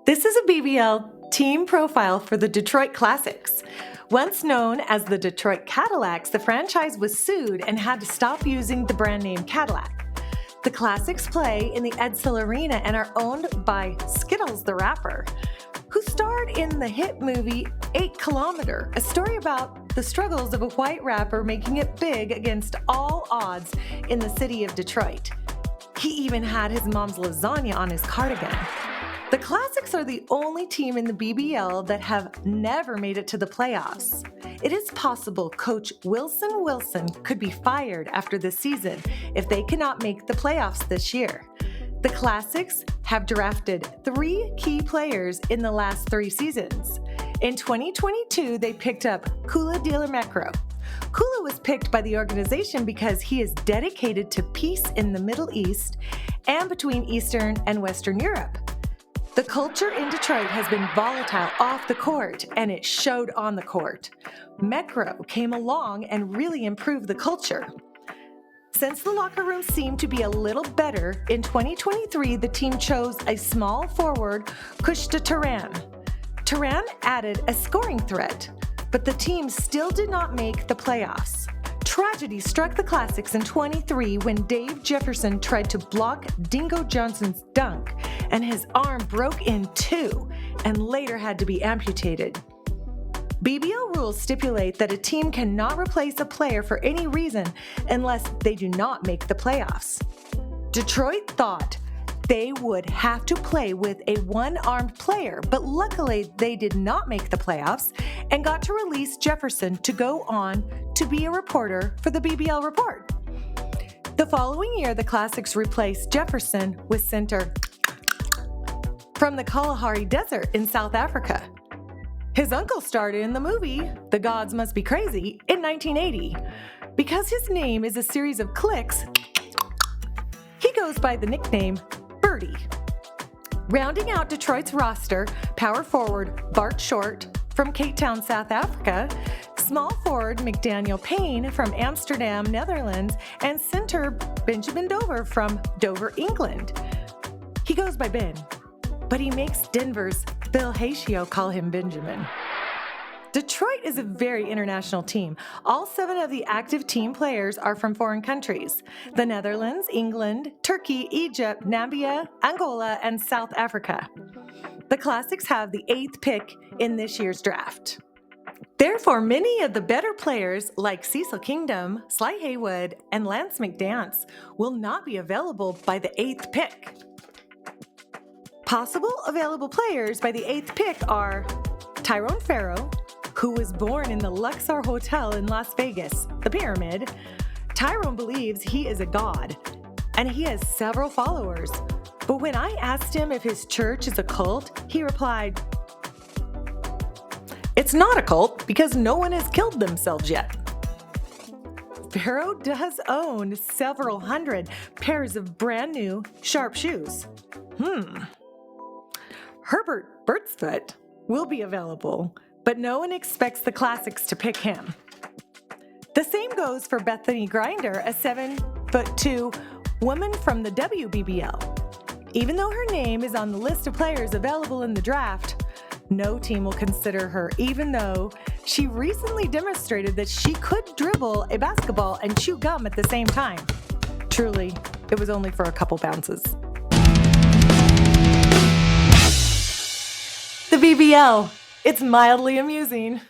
This is a BBL team profile for the Detroit Classics. Once known as the Detroit Cadillacs, the franchise was sued and had to stop using the brand name Cadillac. The Classics play in the Edsel Arena and are owned by Skittles the rapper, who starred in the hit movie Kilometer, a story about the struggles of a white rapper making it big against all odds in the city of Detroit. He even had his mom's lasagna on his cardigan. The Classics are the only team in the BBL that have never made it to the playoffs. It is possible Coach Wilson could be fired after this season if they cannot make the playoffs this year. The Classics have drafted 3 key players in the last 3 seasons. In 2022, they picked up Kula Dela Meccro. Kula was picked by the organization because he is dedicated to peace in the Middle East and between Eastern and Western Europe. The culture in Detroit has been volatile off the court, and it showed on the court. Meccro came along and really improved the culture. Since the locker room seemed to be a little better, in 2023 the team chose a small forward, Kula Dela Meccro. Turan added a scoring threat, but the team still did not make the playoffs. Tragedy struck the Classics in 23 when Dave Jefferson tried to block Dingo Johnson's dunk, and his arm broke in 2 and later had to be amputated. BBL rules stipulate that a team cannot replace a player for any reason unless they do not make the playoffs. Detroit thought they would have to play with a one-armed player, but luckily they did not make the playoffs and got to release Jefferson to go on to be a reporter for the BBL Report. The following year, the Classics replaced Jefferson with center from the Kalahari Desert in South Africa. His uncle starred in the movie The Gods Must Be Crazy in 1980. Because his name is a series of clicks, he goes by the nickname Birdie. Rounding out Detroit's roster, power forward Bart Short from Cape Town, South Africa, small forward McDaniel Payne from Amsterdam, Netherlands, and center Benjamin Dover from Dover, England. He goes by Ben, but he makes Denver's Bill Hacio call him Benjamin. Detroit is a very international team. All 7 of the active team players are from foreign countries: the Netherlands, England, Turkey, Egypt, Namibia, Angola, and South Africa. The Classics have the 8th pick in this year's draft. Therefore, many of the better players like Cecil Kingdom, Sly Haywood, and Lance McDance will not be available by the 8th pick. Possible available players by the 8th pick are Tyrone Farrow, who was born in the Luxor Hotel in Las Vegas, the Pyramid. Tyrone believes he is a god, and he has several followers. But when I asked him if his church is a cult, he replied, "It's not a cult because no one has killed themselves yet." Farrow does own several hundred pairs of brand new, sharp shoes. Herbert Birdsfoot will be available, but no one expects the Classics to pick him. The same goes for Bethany Grinder, a 7'2" woman from the WBBL. Even though her name is on the list of players available in the draft, no team will consider her, even though she recently demonstrated that she could dribble a basketball and chew gum at the same time. Truly, it was only for a couple bounces. The BBL. It's mildly amusing.